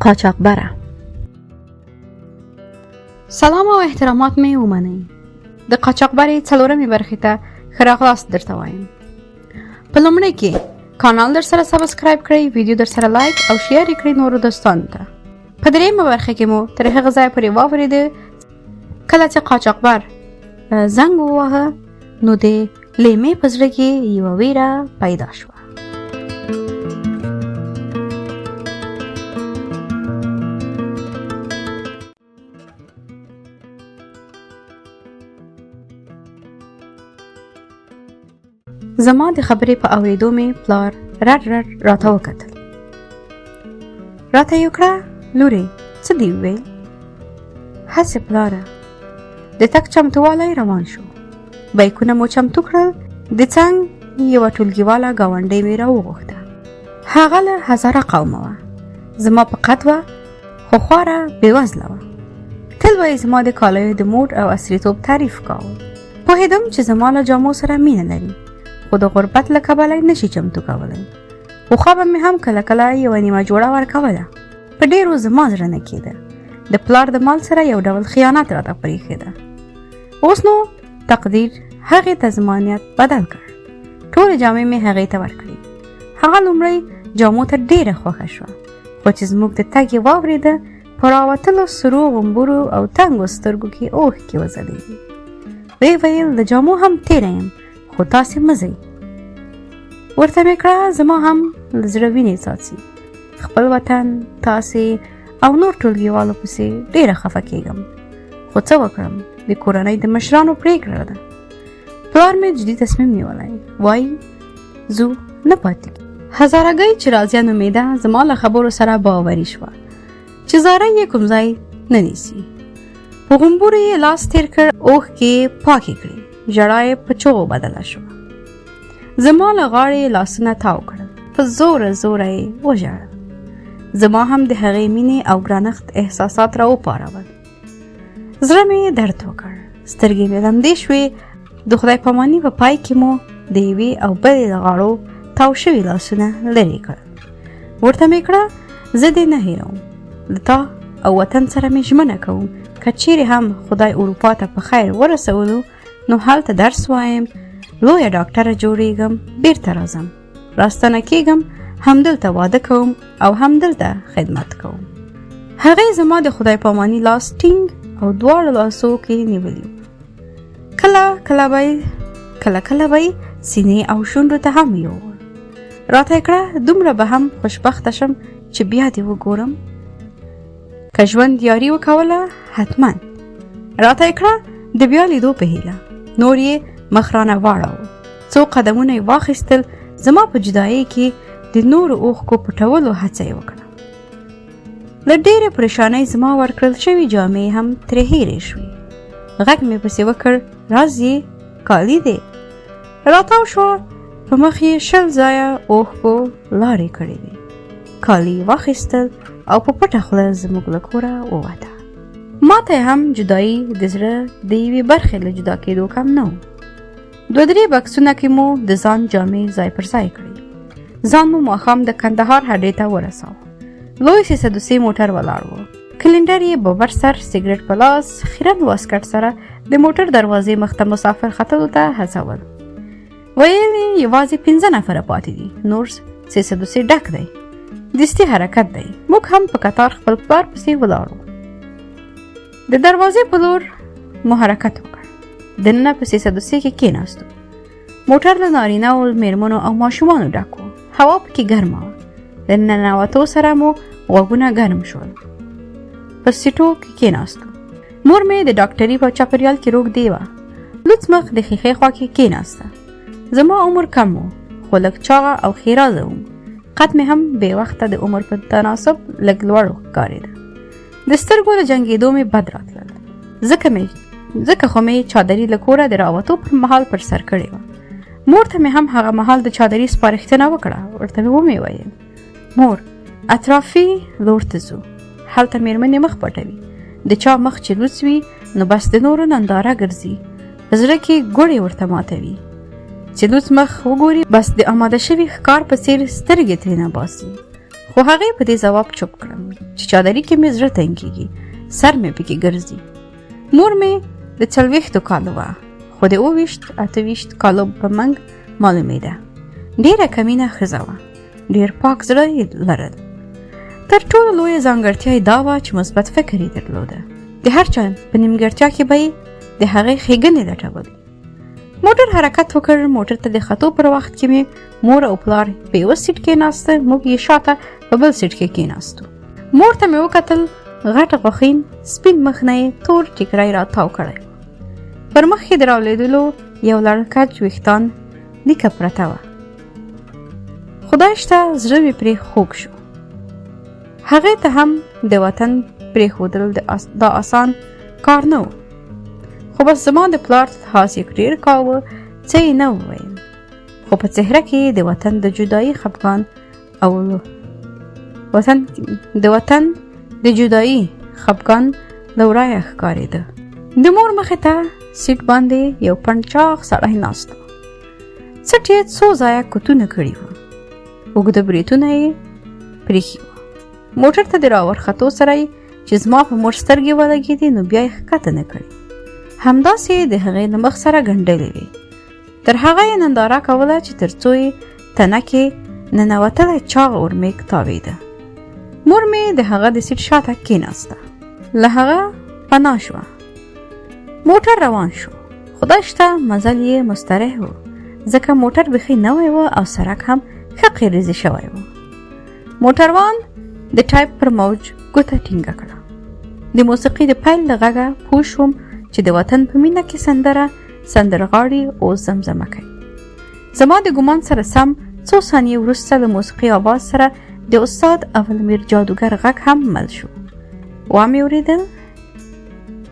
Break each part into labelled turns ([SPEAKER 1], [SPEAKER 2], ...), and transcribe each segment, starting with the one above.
[SPEAKER 1] قاچاقبره. سلام او احترامات می ومنئ. د قاچاقبرې څلورمې برخې ته ښه راغلاست درته وایم. په لومړي کې کانال در سره سبسکرایب کړئ، ویډیو در سره لایک او شیر یې کړئ نورو دوستانو ته. په درېیمه برخه کې مو تر هغه ځایه پورې واورېده کله چې قاچاقبر زنګ وواهه نو د لیمې په زړه کې یوه ویره پیدا شوه. زما د خبرې په اورېدو مې پلار رډ رډ راته وکتل. راته یې وکړه لورې څه دې وویل؟ هسې پلاره. د تګ چمتووالی روان شو. بیکونه مو چمتو کړل. د څنګ یوه ټولګیواله ګاونډۍ مې راوغوښته. هغه له هزاره قومه وه. زما په قد وه خو خواره بېوزله وه. تل به یې زما د کالیو د موډ او عصریتوب تعریف کاوه. پوهېدم چې زما له جامو سره مینه لري خو د غربت له کبله یې نشي چمتو کولی. پخوا به مې هم کله کله یوه نیمه جوړه ورکوله. په ډېرو زما زړه نه کېده. د پلار د مال سره یو ډول خیانت راته پرېښېده. اوس نو تقدیر هغې ته زما نیت بدل کړ. ټولې جامې مې هغې ته ورکړې. هغه لومړی جامو ته ډېره خوښه شوه خو چې زموږ د تګ یې واورېده په راوتلو سرو غومبرو او تنګو سترګو کې اوښکې وځلېدې. ویې ویل د جامو هم تېره یم خو تاسې مه ځئ. ورته مې کړه زما هم له زړه وینې څاڅي. خپل وطن، تاسې او نور ټولګیوالو پسې ډېره خفه کېږم خو څه وکړم، د کورنۍ د مشرانو پرېکړه ده. پلار مې جدي تصمیم نیولی، وایي ځو نه پاتې کېږو. هزارګۍ چې راځه نومېده زما له خبرو سره باوري شوه چې زاره یې کوم ځای نه نیسي. په غومبورو یې لاس تېر کړ، اوښکې پاکې کړې، ژړا یې په چغو بدله شوه. زما له غاړې لاسونه تاو کړل، په زوره زوره یې وژړل. زما هم د هغې مینې او ګرانښت احساسات را وپارول. زړه مې درد وکړ، سترګې مې لمدې شوې. د خدای پاماني په پای کې مو د یوې او بلې له غاړو تاو شوي لاسونه لرې کړل. ورته مې کړه زه دې نه هېروم. له تا او وطن سره مې ژمنه کوم که چیرې هم خدای اروپا ته په خیر ورسولو نو هلته درس وایم، لویه ډاکټره جوړیږم، بیرته راځم، راستنه کېږم، همدلته واده کوم او همدلته خدمت کوم. هغې زما د خدای پاماني لاس ټینګ او دواړو لاسو کې نیولی و. کله کله به یې سینې او شونډو ته هم یووړ. راته یې کړه دومره به هم خوشبخته شم چې بیا دې وګورم. که ژوند یاري وکوله حتما. راته یې کړه د بیا لیدو په هیله. نور یې مخ رانه واړاوه. څو قدمونه یې واخیستل. زما په جدایۍ کې د نورو اوښکو پټولو هڅه یې وکړه. له ډېرې پریشانۍ زما ورکړل شوي جامې هم ترې هېرې شوې. غږ مې پسې وکړ راز یې کالي دی. راتاو شوه. په مخ یې 20 ځایه اوښکو لارې کړې وې. کالي یې واخیستل او په پټه خوله زموږ له کوره ووته. ما ته هم جدایي د زړه د یوې برخې له جدا کېدو کم نه و. 2-3 بکسونه کې مو د ځان جامې ځای پر ځای کړې. ځان مو ماښام د کندهار هډې ته ورساوه. لوی 302 موټر ولاړ و. کلنډر یې ببر سر، سګرټ په لاس، خیرن واسکټ سره د موټر دروازې مخ ته مسافر ختلو ته هڅول. ویل یې یوازې 5 نفره پاتې دي، نور 302 ډک دی، دستي حرکت دی. موږ هم په قطار خپل پلار پسې ولاړو. د دروازې په لور مو حرکت وکړ. دننه په 302 کې کېناستو. موټر له نارینه او میرمنو او ماشومانو ډک و. هوا پکې ګرمه وه. د ننوتو سره مو غوږونه ګرم شول. په سیټو کې کېناستو. مور مې د ډاکټري په چاپریال کې روږدې وه. لوڅ مخ د ښیښې خوا کې کېناسته. زما عمر کم و خو لږ چاغه او ښېرازه وم. قد مې هم بې وخته د عمر په تناسب لږ لوړ ښکارېده. د سترګو له جنګېدو مې بد راتلل. ځکه خو مې چادري له کوره د راوتو پر مهال پر سر کړې وه. مور ته مې هم هغه مهال د چادري سپارښتنه وکړه. ورته مې ومې ویل مور اطرافي لور ته ځو، هلته مېرمنې مخ پټوي. د چا مخ چې لوڅ وي نو بس د نورو ننداره ګرځي. په زړه کې ګوړې ورته ماتوي. چې لوڅ مخ وګوري بس د آماده شوي ښکار په څېر سترګې ترې نه باسي. خو خو هغې په دې ځواب چوپ کړم چې چادري کې مې زړه تنګېږي، سر مې پکې ګرځي. مور مې د 40 کالو وه، خو د 28 کالو په منځ معلومېده. ډېره کمینه ښځه وه، ډېر پاک زړه یې لرل. تر ټولو لویه ځانګړتیا یې دا وه چې مثبت فکر یې درلوده. د هر چا په نیمګړتیا کې به یې د هغې ښېګڼې لټولې. موټر حرکت وکړ. موټر ته د ختو پر وخت کې مې مور او پلار په یوه سیټ کې ناسته، موږ یې شاته په بل سیټ کې کېناستو. مور ته مې وکتل، غټ غوښین سپین مخ نه یې تور ټیکری راتاو کړی. پر مخ یې د راولېدلو یو لړکج ویښتان لیکه پرته وه. خدای شته زړه مې پرې خوږ شو. هغې ته هم د وطن پرېښودل دا آسان کار نه و. خو بس زما د پلار حاس یې ډېر کاوه، څه یې نه وویل. خو په څهره کې د وطن د جدایي خفګان او له ورایه ښکارېده. د مور مخې ته سیټ باندې یو پنډچاغ سړی ناست و. څټ یې څو ځایه کوتونه کړي وو، اوږده بریتونه یې پرېښي وو. موټر ته د راورختو سره یې چې زما په مور سترګې ولګېدې نو بیا یې ښکته نه کړې. همداسې د هغې له مخ سره ګنډلې وې. تر هغه یې ننداره کوله چې تر څو یې تنه کې ننوتلی چاغ اورمیږ تاوېده. مور مې د هغه د سیټ شاته کېناسته. له هغه پناه شوه. موټر روان شو. خدای شته مزل یې مستریح و، ځکه موټر بیخي نوی و او سړک هم ښه قیریزي شوی و. موټروان د ټایپ پر موج ګوته ټینګه کړه. د موسیقي د پیل له غږه پوه شوم چې د وطن په مینه کې سندرغاړي اوس زمزمه کوي. زما د ګمان سره سم څو ثانیې وروسته د موسیقي آواز سره د استاد اولمیر جادوګر غږ هم مل شو. وامې اورېدل: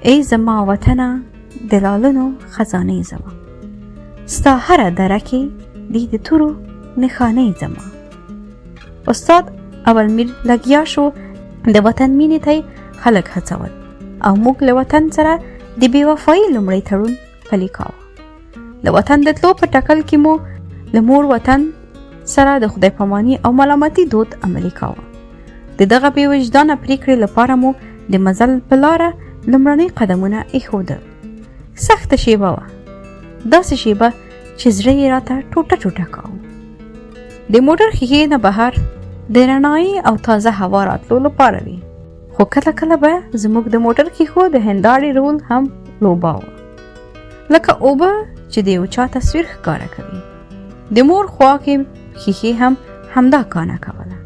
[SPEAKER 1] ای زما وطنه د لالونو خزانې زما، ستا هره دره کې دی د تورو نښانې زما. استاد اولمیر لګیا شو د وطن مینې ته خلک هڅول او موږ له وطن سره د بې وفایي لومړی تړون پلي کاوه. د وطن د تلو په ټکل کې مو له مور وطن سره د خدای پاماني او ملامتي دود عملي کاوه. د دغه بې وجدانه پریکړې لپاره مو د مزل په لاره لومړني قدمونه ایښودل. سخته شیبه وه، داسې شیبه چې زړه یې راته ټوټه ټوټه کاوه. د موټر ښیښې نه بهر د رڼایي او تازه هوا راتلو لپاره وي، خو کله کله به زموږ د موټر ښیښو د هنداړې رول هم لوباوه، لکه اوبه چې د یو چا تصویر ښکاره کوي. د مور خوا کې ښیښې هم همدا کانه کوله.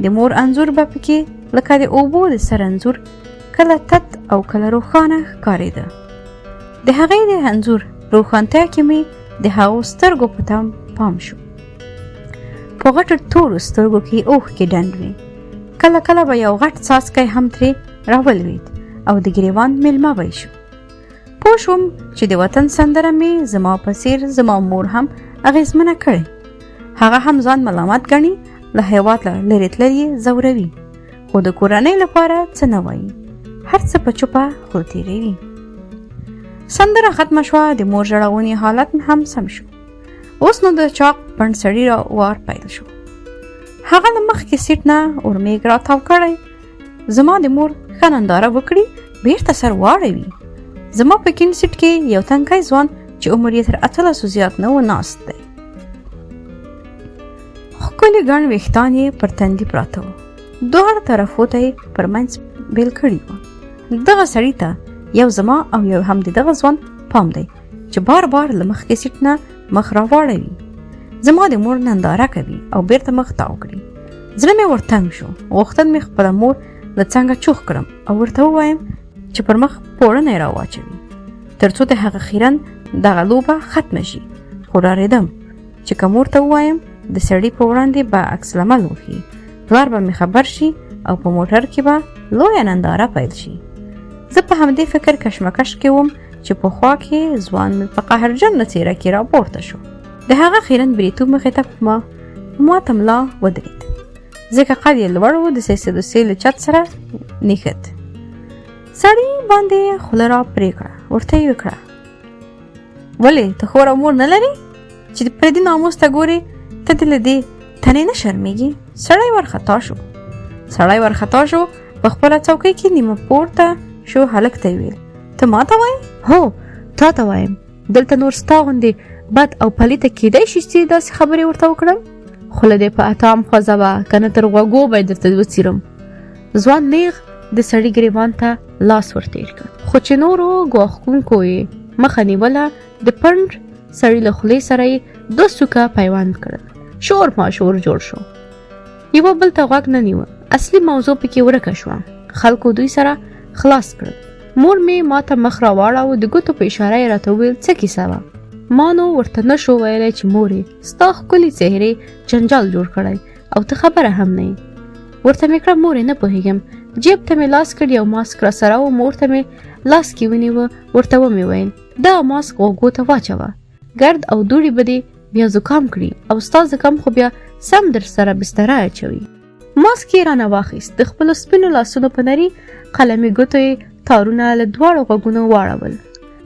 [SPEAKER 1] د مور انځور به پکې لکه د اوبو د سر انځور کله تت او کله روښانه ښکارېده. د هغې د انځور روښانتیا کې مې د هغو سترګو په تم پام شو. په غټو تورو سترګو کې اوښکې ډنډ وې. کله کله به یو غټ څاڅکی هم ترې راولوېد او د ګریوان میلمه به شو. پوه شوم چې د وطن سندره مې زما په څېر زما مور هم اغېزمنه کړې. هغه هم ځان ملامت ګڼي، له هېواد لرې تلل یې ځوروي، خو د کورنۍ لپاره څه نه وایي، هر څه په چوپه خوله تېروي. سندره ختمه شوه. د مور ژړونی حالت هم سم شو. اوس نو د چاق پنډسړي وار پیل شو. هغه له مخکې سیټ نه اورمیږ راتاو کړی. زما د مور ښه ننداره وکړي، بیرته سر واړوي. زما په کیڼ سیټ کې یو تنکی ځوان چې عمر یې تر 18 زیات نه و ناست دی. ښکلي ګڼ ویښتان یې پر تندي پراته وو. دواړو طرفو ته یې پر منځ بیل کړي وو. دغه سړي ته یو زما او یو هم د دغه ځوان پام دی چې بار بار له مخکې سیټ نه مخ راواړوي. زما د مور ننداره کوي او بیرته مخ تاو کړي. زړه مې ورتنګ شو. غوښتل مې خپله مور له څنګه چوخ کړم او ورته ووایم چې پر مخ پوړنی راواچوي تر څو د هغه خیرن دغه لوبه ختمه شي. خو ډارېدم چې که مور ته ووایم د سړي په وړاندې به عکس العمل وښي، پلار به مې خبر شي او په موټر کې به لویه ننداره پیل شي. زه په همدې فکر کشمکش کې وم چې په خوا کې ځوان مې په قهرجنه څېره کې راپورته شو. د هغه خیرن بریتوب مخې ته په ماته ملا ودرېد، ځکه قد یې لوړ و. د سیسې له چت سره نښت. سړي باندې خوله را پرې کړه. ورته یې وکړه: ولې ته خور او مور نه لرې چې د پردي ناموس ته ګورې؟ ته دې له دې تنې نه شرمېږي سړی ورخطا شو په خپله څوکۍ کې نیمه پورته شو. هلک ته ویل ته ما ته وایې؟ هو تا ته وایم. دلته نور ستا غوندې بد او پلیته کیدای شي چې داسې خبرې ورته وکړم؟ خوله دې په اتام خوځه به که نه تر غوږو به یې درته وڅیرم. ځوان نیغ د سړي ګریوان ته لاس ورتېر کړ، خو چې نورو ګواښونکو یې مخه نیوله د پنډ سړي له خولې سره یې 2 څوکه پیوند کړل. شور ماشور جوړ شو، یوه بل ته غوږ نه نیوه. اصلي موضوع پکې ورکه شوه. خلکو دوی سره خلاص کړل. مور مې ما ته مخ راواړاوه، د ګوتو په اشاره یې راته وویل څه کیسه وه؟ ما نو ورته نه شو ویلی چې مورې ستا ښکلي څهرې جنجال جوړ کړی او ته خبره هم نه یې. ورته مې کړه مورې نه پوهېږم. جیب ته مې لاس کړ، یو ماسک را سره و، مور ته مې لاس کې ونیوه. ورته ومې ویل دا ماسک غوږو ته واچوه، ګرد او دوړې به دې بیا زکام کړي او ستا زکام خو بیا سم در سره بستره اچوي. ماسک یې رانه واخیست، د خپلو سپینو لاسونو په نري قلمي ګوتو یې تارونه له دواړو غوږونو واړول.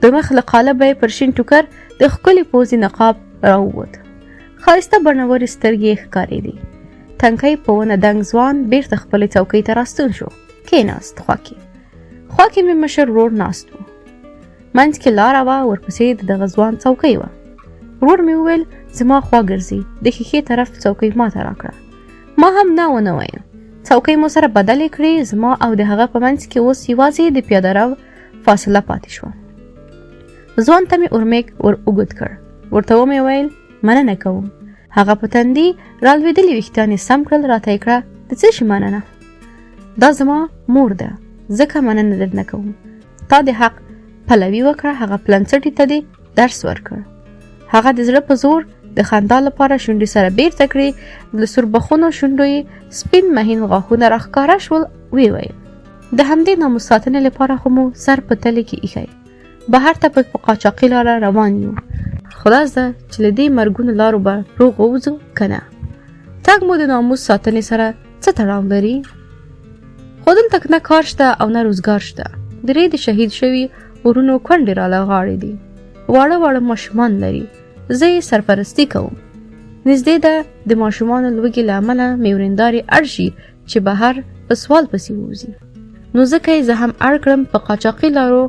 [SPEAKER 1] د مخ له قالبه یې پر شین ټوکر د ښکلي پوځي نقاب راووت. ښایسته بڼورې سترګې یې ښکارېدې. تنکۍ په ونه دنګ ځوان بیرته خپلې څوکۍ ته راستون شو. کېناست. خوا کې مې مشر ورور ناست و. منځ کې لاره وه، ورپسې د دغه ځوان څوکۍ وه. ورور مې وویل زما خوا ګرځي، د ښیښې طرف څوکۍ ما ته راکړه. ما هم نه ونه ویل. څوکۍ مو سره بدلې کړې، زما او د هغه په منځ کې اوس یوازې د پیاده رو فاصله پاتې شوه. ځوان ته مې اورمیک ور اوږد کړ. ورته ومې ویل مننه کوم. هغه په تندي رالوېدلي ویښتان یې سم کړل. راته یې کړه د څه شي مننه؟ دا زما مور ده، ځکه مننه درنه کوم. تا د حق پلوي وکړه، هغه پلنڅټې ته دې درس ورکړ. هغه د زړه په زور د خندا لپاره شونډې سره بیرته کړې. د سوربخونو شونډو یې سپین مهین غاښونه راښکاره شول. ویې ویل د همدې ناموس ساتنې لپاره خو مو سر په تلې کې ایښی، بهر ته په قاچاقي لاره روان یو. خلاص ده چې له دې مرګونو لارو به روغ ووځو که نه. تګ مو د ناموس ساتنې سره څه تړاو لري؟ خو دلته نه کار شته او نه روزګار شته. درې د شهید شوي ورونو کونډې راله غاړې دي، واړه ماشومان لري. زه یې سرپرستي کوم. نږدې ده د ماشومانو لوږې له امله مې ورېندارې اړ شي چې بهر په سوال پسې ووځي، نو ځکه یې زه هم اړ کړم په قاچاقي لارو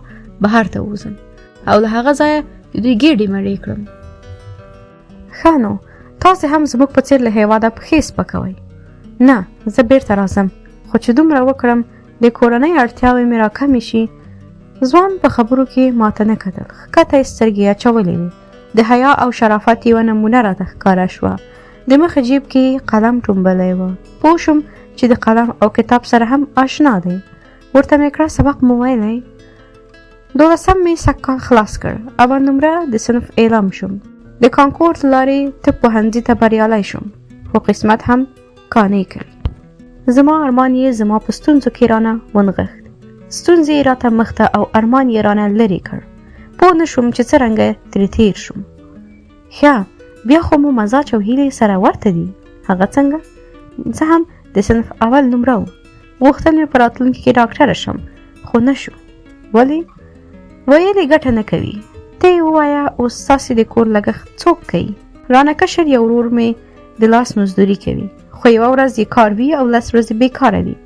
[SPEAKER 1] بهر ته ووځم او له هغه ځایه د دوی ګېډې مړې کړم. ښه نو تاسې هم زموږ په څېر له هېواده پښې سپکوئ. نه زه بیرته راځم، خو چې دومره وکړم د کورنۍ اړتیاوې مې راکمې شي. ځوان په خبرو کې ماته نه کتل، ښکته یې سترګې اچولې وې. د حیا او شرافت یوه نمونه راته ښکاره شوه. د مخه جیب کې قلم ټومبلی و. پوه شوم چې د قلم او کتاب سره هم آشنا دی. ورته مې کړه سبق مو ویلی؟ 12 مې سږ خلاص کړ. اول نمره د صنف اعلام شوم. د کانکور له لارې طب پوهنځي ته بریالی شوم، خو قسمت هم کانې کوي. زما ارمان یې زما په ستونزو کې رانه ونغښت. ستونزې یې راته مخته او ارمان یې رانه لرې کړ. پوه نه شوم چې څرنګه ترې تېر شوم. ښه بیا خو مو مزاج او هیلې سره ورته دي. هغه څنګه؟ زه هم د صنف اول نمره و. غوښتل مې په راتلونکي کې ډاکټره شم، خو نه شو. ولې؟ ویلې ګټه نه کوي. ته یې ووایه اوس ستاسې د کور لګښت څوک کوي؟ رانه کشر یو ورور مې د لاس مزدوري کوي، خو یوه ورځ یې کار وي او 10 ورځې بېکاره وي.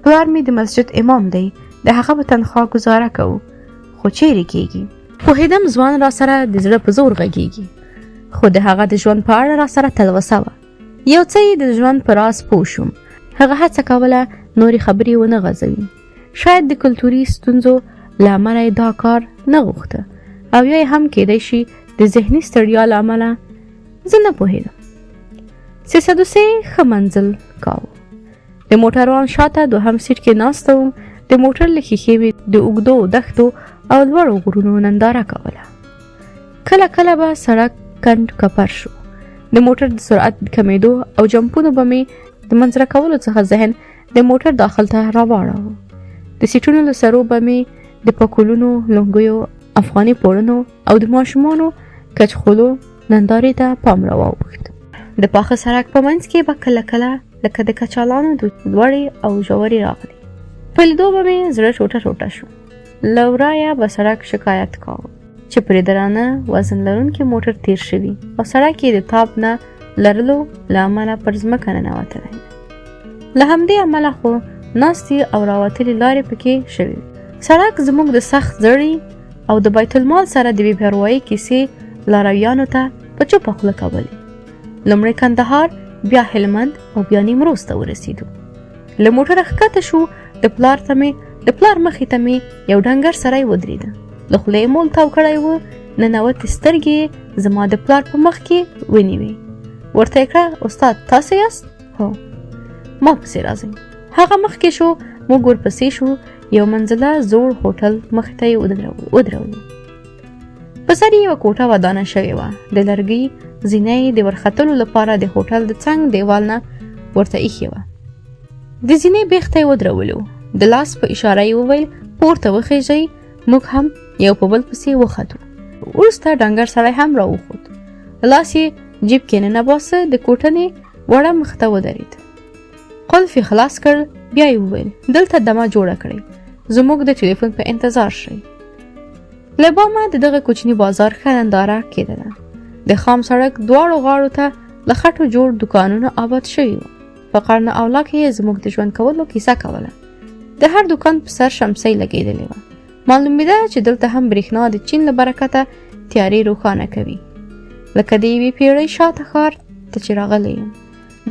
[SPEAKER 1] پلار مې د مسجد امام دی، د هغه په تنخوا ګزاره کوو، خو چیرې کېږي؟ پوهېدم ځوان را سره د زړه په زور غږېږي، خو د هغه د ژوند په اړه را سره تلوسه وه. یو څه یې د ژوند په راز پوه شوم. هغه هڅه کوله نورې خبرې ونه غځوي. شاید د کلتوري ستونزو له امله یې دا کار نه غوښته، او یا هم کېدی شي د ذهني ستړیا له امله. زه نه پوهېدم. 303 ښه منزل کاوه. د موټروان شاته دوهم سیټ کې ناسته وم. د موټر له ښیښې مې د اوږدو دښتو او لوړو غرونو ننداره کوله. کله کله به سړک کند کپر شو. د موټر د سرعت کمېدو او جمپونو به مې د منظره کولو څخه ذهن د موټر داخل ته راواړاوه. د سیټونو له سرو به مې د پکولونو، لونګیو، افغاني پوړنو او د ماشومانو کچخولو نندارې ته پام راواوښت. د پاخه سړک په منځ کې به کله کله لکه د کچالانو لوړې او ژورې راغلې. په لیدو به مې زړه ټوټه ټوټه شو. له ورایه به سړک شکایت کاوه چې پرې درانه وزن لرونکي موټر تیر شوي او سړک یې د تاب نه لرلو له امله پر ځمکه ننوتلی. له همدې امله خو ناستې او راوتلې لارې پکې شوي. سړک زموږ د سخت زړی او د بیت المال سره د بې پروایۍ کیسې لارویانو ته په چوپه خوله کولې. لومړی کندهار، بیا هلمند او بیا نیمروز ته ورسېدو. له موټره ښکته شو، د پلار مخې ته مې یو ډنګر سړی ودرېده. له خولې یې مول تاو کړی و، ننوتې سترګې زما د پلار په مخ کې ونیوې. ورته یې کړه استاد تاسې یاست؟ هو. ما پسې راځئ. هغه مخکې شو، موږ ورپسې شو. یو منزله زوړ هوټل مخې ته یې ودرولو. په سر یې یوه کوټه ودانه شوې وه. د لرګۍ زینه یې د ورختلو لپاره د هوټل د څنګ دیوال نه ورته ایښې وه. د زینې بیخ ته یې ودرولو. د لاس په اشاره یې وویل پورته وخیژئ. موږ هم یو په بل پسې وختو. وروسته ډنګر سړی هم راوخوت. لاس یې جیب کې ننباسه، د کوټنې وړه مخ ته ودرېد. قلف یې خلاص کړ. بیا یې وویل دلته دمه جوړه کړئ، زموږ د ټلیفون په انتظار شئ. له بامه د دغه کوچني بازار ښه ننداره کېدله. د خام سړک دواړو غاړو ته له خټو جوړ دوکانونه آباد شوي وو. په قرن اوله کې یې زموږ د ژوند کولو کیسه کوله. د هر دوکان په سر شمسۍ لګېدلې وه. معلومېده چې دلته هم برېښنا د چین له برکته تیارې روښانه کوي. لکه د یوې پیړۍ شاته ښار ته چې راغلی یم،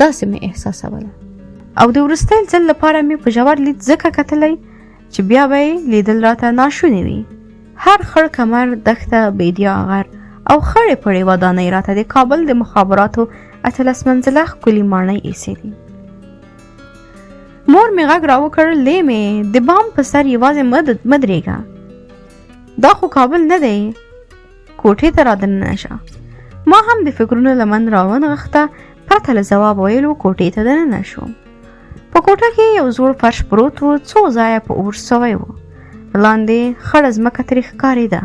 [SPEAKER 1] داسې مې احساسوله. او د وروستي ځل لپاره مې په ژور لید ځکه کتلی چې بیا به یې لیدل راته ناشونې وي. هر خړ کمر، دښته، بیدیا غر او خړې پړې ودانۍ راته د کابل د مخابراتو 18 منزله ښکلې ماڼۍ ایسې دي. مور مې غږ راوکړ لې مې د بام په سر یوازې مه درېږه، دا خو کابل نه دی، کوټې ته رادننه شه. ما هم د فکرونو لمن راونغښته. پرته له ځواب ویلو کوټې ته دننه شوم. په کوټه کې یو زوړ فرش پروت و، څو ځایه په اور سوی و. لاندې خړه ځمکه ترې ښکارېده.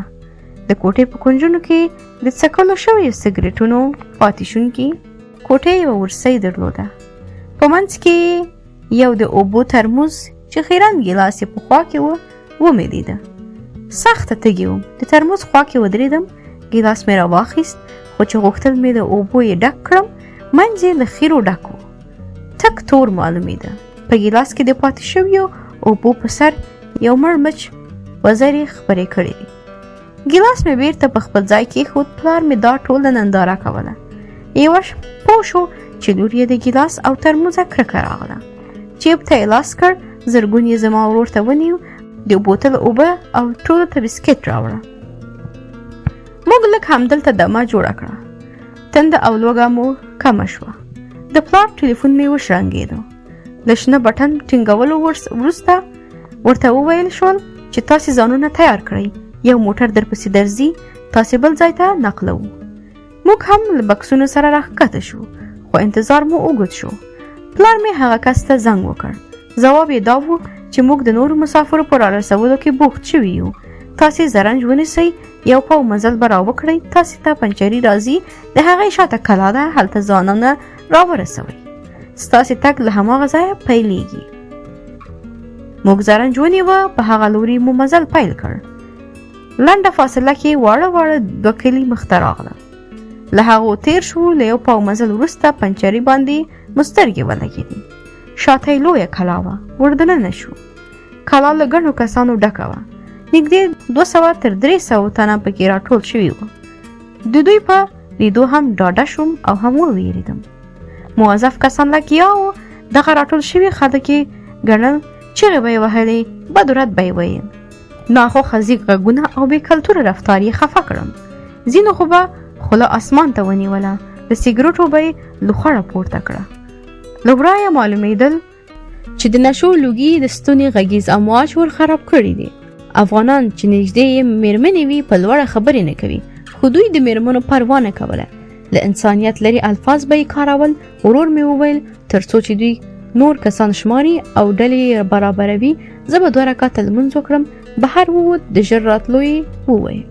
[SPEAKER 1] د کوټې په کونجونو کې د څکلو شویو سګرټونو پاتې شونکي. کوټې یوه ورسۍ درلوده. په منځ کې یو د اوبو ترموز چې خیرن ګیلاس یې په خوا کې ومې لیده. سخته تږې وم. د ترموز خوا کې ودرېدم. ګیلاس مې راواخیست، خو چې غوښتل مې د اوبو یې ډک کړم، منځ یې له خیرو ډک و. تک تور معلومېده. په ګیلاس کې د پاتې شویو اوبو په سر یو مړ مچ وزرې خپرې کړې وې. ګیلاس مې بیرته په خپل ځای کېښود. پلار مې دا ټوله ننداره کوله. یوه پوه شو چې لور یې د ګیلاس او ترموزه کرکه راغله. جیب ته یې لاس کړ. زرګون یې زما ورور ته ونیو. د بوتل اوبه او ټولو ته بسکټ راوړه. موږ لږ همدلته دمه جوړه کړه. تنده او لوږه مو کمه شوه. د پلار ټلیفون مې وشرنګېده. له شنه بټن ټینګولو وروسته ورته وویل شول چې تاسې ځانونه تیار کړئ، یو موټر درپسې درځي، تاسې بل ځای ته نقلوو. موږ هم له بکسونو سره راښکته شو، خو انتظار مو اوږد شو. پلار مې هغه کس ته زنګ وکړ. ځواب یې دا و چې موږ د نورو مسافرو په رارسولو کې بوخت شوي یو. تاسې زرنج ونیسئ، یو پاو مزل به راوکړئ، تاسې ته پنچري راځي، د هغې شاته کلا ده، هلته ځانونه راورسوئ. ستاسې تګ له هماغه ځایه پیلېږي. موږ زرنج ونیوه. په هغه لوري مو مزل پیل کړ. لنډه فاصله کې واړه دوه کلي مخته راغله. له هغو تیر شو. له یو پاو مزل وروسته پنچري باندې مو سترګې ولګېدې. شاته یې لویه کلا وه. وردننه شو. کلا له ګڼو کسانو ډکه وه. نږدې 200 تر 300 تنه پکې راټول شوي وو. د دوی په لیدو هم ډاډه شوم او هم وویرېدم. موظف کسان لګیا وو. دغه راټول شوي خلک یې ګڼل، چغې به یې وهلې، بد و رد به یې ویل. ناخوښه زیږ غږونه او بې کلتوره رفتار یې خفه کړم. ځینو خو به خوله اسمان ته ونیوله. د سګرټو به یې لوخړه پورته کړه. له ورایه معلومېدل چې د نشو لوګي د ستوني غږیز امواج ور خراب کړي دي. افغانان چې نږدې یې میرمنې وي په لوړه خبرې نه کوي، خو دوی د میرمنو پروا نه کوله. له انسانیت لري الفاظ به یې کارول. ورور مې وویل تر څو چې دوی نور کسان شماري او ډلې برابروي، زه به 2 رکعته لمونځ وکړم. بهر ووت. د ژر راتلو یې وویل.